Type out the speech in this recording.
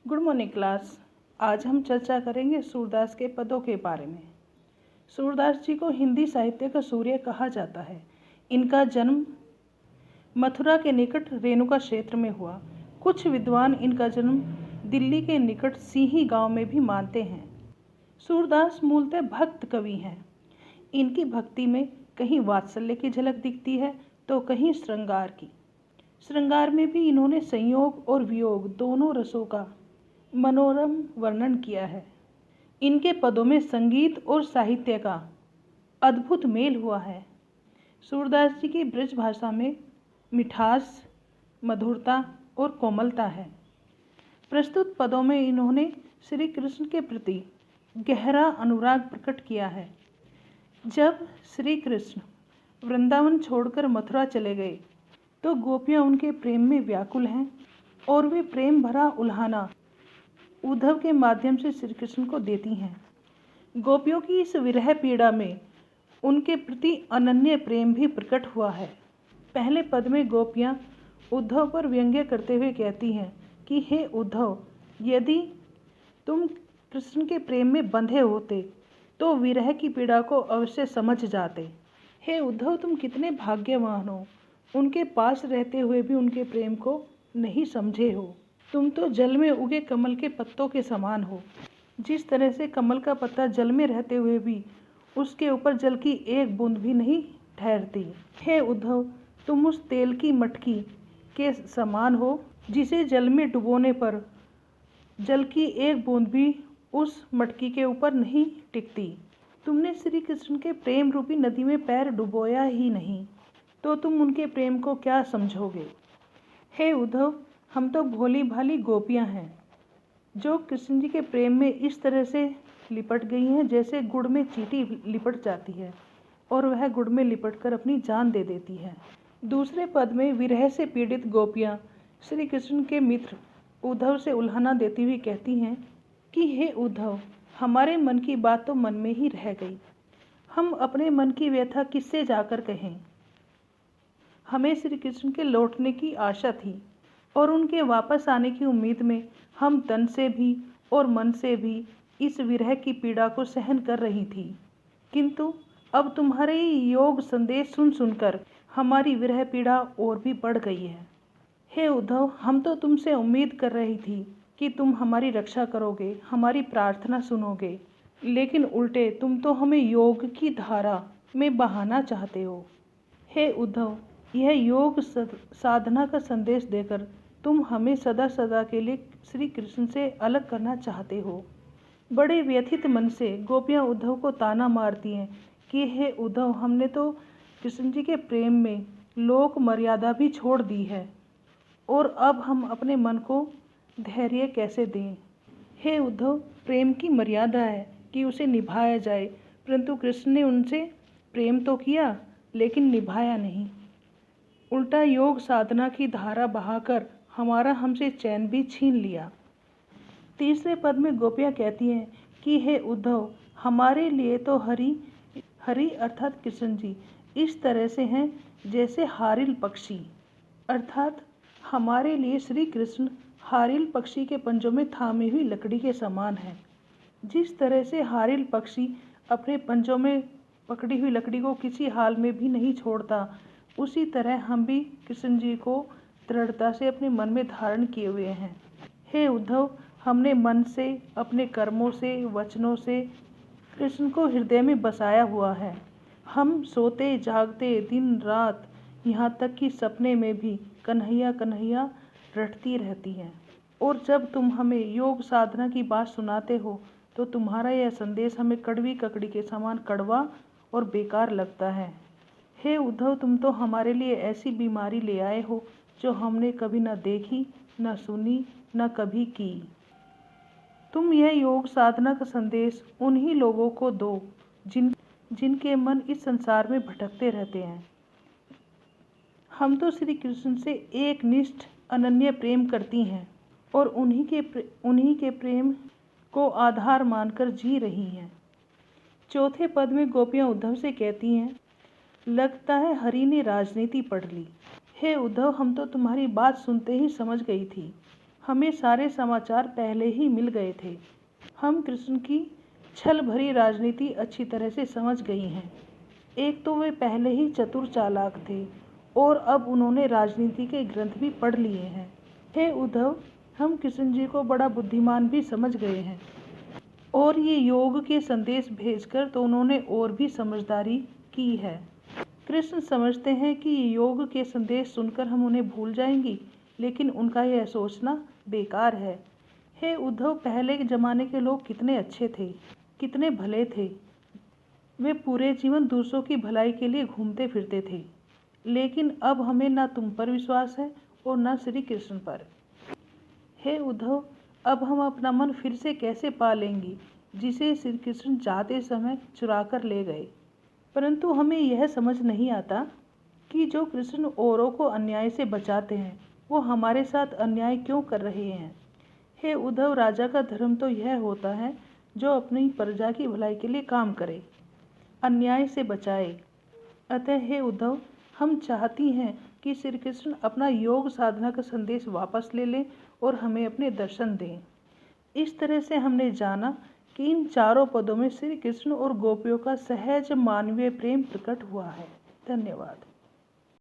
Good morning class. आज हम चर्चा करेंगे सूरदास के पदों के बारे में। सूरदास जी को हिंदी साहित्य का सूर्य कहा जाता है। इनका जन्म मथुरा के निकट रेणुका क्षेत्र में हुआ। कुछ विद्वान इनका जन्म दिल्ली के निकट सिंही गांव में भी मानते हैं। सूरदास मूलतः भक्त कवि हैं। इनकी भक्ति में कहीं वात्सल्य की झलक दिखती है तो कहीं श्रृंगार की। श्रृंगार में भी इन्होंने संयोग और वियोग दोनों रसों का मनोरम वर्णन किया है। इनके पदों में संगीत और साहित्य का अद्भुत मेल हुआ है। सूरदास जी की ब्रज भाषा में मिठास, मधुरता और कोमलता है। प्रस्तुत पदों में इन्होंने श्री कृष्ण के प्रति गहरा अनुराग प्रकट किया है। जब श्री कृष्ण वृंदावन छोड़कर मथुरा चले गए तो गोपियां उनके प्रेम में व्याकुल हैं और वे प्रेम भरा उल्हाना उद्धव के माध्यम से श्री कृष्ण को देती हैं। गोपियों की इस विरह पीड़ा में उनके प्रति अनन्य प्रेम भी प्रकट हुआ है। पहले पद में गोपियां उद्धव पर व्यंग्य करते हुए कहती हैं कि हे उद्धव, यदि तुम कृष्ण के प्रेम में बंधे होते तो विरह की पीड़ा को अवश्य समझ जाते। हे उद्धव, तुम कितने भाग्यवान हो, उनके पास रहते हुए भी उनके प्रेम को नहीं समझे हो। तुम तो जल में उगे कमल के पत्तों के समान हो। जिस तरह से कमल का पत्ता जल में रहते हुए भी उसके ऊपर जल की एक बूंद भी नहीं ठहरती। हे उद्धव, तुम उस तेल की मटकी के समान हो जिसे जल में डुबोने पर जल की एक बूंद भी उस मटकी के ऊपर नहीं टिकती। तुमने श्री कृष्ण के प्रेम रूपी नदी में पैर डुबोया ही नहीं तो तुम उनके प्रेम को क्या समझोगे। हे उद्धव, हम तो भोली भाली गोपियां हैं जो कृष्ण जी के प्रेम में इस तरह से लिपट गई हैं जैसे गुड़ में चींटी लिपट जाती है और वह गुड़ में लिपटकर अपनी जान दे देती है। दूसरे पद में विरह से पीड़ित गोपियां श्री कृष्ण के मित्र उद्धव से उल्हाना देती हुई कहती हैं कि हे उद्धव, हमारे मन की बात तो मन में ही रह गई। हम अपने मन की व्यथा किससे जाकर कहें। हमें श्री कृष्ण के लौटने की आशा थी और उनके वापस आने की उम्मीद में हम तन से भी और मन से भी इस विरह की पीड़ा को सहन कर रही थी, किंतु अब तुम्हारे योग संदेश सुन सुनकर हमारी विरह पीड़ा और भी बढ़ गई है। हे उद्धव, हम तो तुमसे उम्मीद कर रही थी कि तुम हमारी रक्षा करोगे, हमारी प्रार्थना सुनोगे, लेकिन उल्टे तुम तो हमें योग की धारा में बहाना चाहते हो। हे उद्धव, यह योग साधना का संदेश देकर तुम हमें सदा सदा के लिए श्री कृष्ण से अलग करना चाहते हो। बड़े व्यथित मन से गोपियां उद्धव को ताना मारती हैं कि हे उद्धव, हमने तो कृष्ण जी के प्रेम में लोक मर्यादा भी छोड़ दी है और अब हम अपने मन को धैर्य कैसे दें। हे उद्धव, प्रेम की मर्यादा है कि उसे निभाया जाए, परंतु कृष्ण ने उनसे प्रेम तो किया लेकिन निभाया नहीं। उल्टा योग साधना की धारा बहाकर हमारा हमसे चैन भी छीन लिया। तीसरे पद में गोपियां कहती हैं कि हे उद्धव, हमारे लिए तो हरि अर्थात कृष्ण जी इस तरह से हैं जैसे हारिल पक्षी, अर्थात हमारे लिए श्री कृष्ण हारिल पक्षी के पंजों में थामी हुई लकड़ी के समान है। जिस तरह से हारिल पक्षी अपने पंजों में पकड़ी हुई लकड़ी को किसी हाल में भी नहीं छोड़ता, उसी तरह हम भी कृष्ण जी को दृढ़ता से अपने मन में धारण किए हुए हैं। हे उद्धव, हमने मन से, अपने कर्मों से, वचनों से कृष्ण को हृदय में बसाया हुआ है। हम सोते जागते दिन रात, यहाँ तक कि सपने में भी कन्हैया कन्हैया रटती रहती हैं। और जब तुम हमें योग साधना की बात सुनाते हो तो तुम्हारा यह संदेश हमें कड़वी ककड़ी के समान कड़वा और बेकार लगता है। हे उद्धव, तुम तो हमारे लिए ऐसी बीमारी ले आए हो जो हमने कभी न देखी, न सुनी, न कभी की। तुम यह योग साधना का संदेश उन्हीं लोगों को दो जिनके मन इस संसार में भटकते रहते हैं। हम तो श्री कृष्ण से एक निष्ठ अनन्य प्रेम करती हैं और उन्हीं के प्रेम को आधार मानकर जी रही हैं। चौथे पद में गोपियां उद्धव से कहती हैं, लगता है हरि ने राजनीति पढ़ ली। हे उद्धव, हम तो तुम्हारी बात सुनते ही समझ गई थी हमें सारे समाचार पहले ही मिल गए थे। हम कृष्ण की छल भरी राजनीति अच्छी तरह से समझ गई हैं। एक तो वे पहले ही चतुर चालाक थे और अब उन्होंने राजनीति के ग्रंथ भी पढ़ लिए हैं। हे उद्धव, हम कृष्ण जी को बड़ा बुद्धिमान भी समझ गए हैं और ये योग के संदेश भेजकर तो उन्होंने और भी समझदारी की है। कृष्ण समझते हैं कि योग के संदेश सुनकर हम उन्हें भूल जाएंगी, लेकिन उनका यह सोचना बेकार है। हे उद्धव, पहले के ज़माने के लोग कितने अच्छे थे, कितने भले थे। वे पूरे जीवन दूसरों की भलाई के लिए घूमते फिरते थे। लेकिन अब हमें ना तुम पर विश्वास है और ना श्री कृष्ण पर। हे उद्धव, अब हम अपना मन फिर से कैसे पा लेंगी, जिसे श्री कृष्ण जाते समय चुरा कर ले गए। परंतु हमें यह समझ नहीं आता कि जो कृष्ण औरों को अन्याय से बचाते हैं, वो हमारे साथ अन्याय क्यों कर रहे हैं। हे उद्धव, राजा का धर्म तो यह होता है जो अपनी प्रजा की भलाई के लिए काम करे, अन्याय से बचाए। अतः हे उद्धव, हम चाहती हैं कि श्री कृष्ण अपना योग साधना का संदेश वापस ले लें और हमें अपने दर्शन दें। इस तरह से हमने जाना कि इन चारों पदों में श्री कृष्ण और गोपियों का सहज मानवीय प्रेम प्रकट हुआ है। धन्यवाद।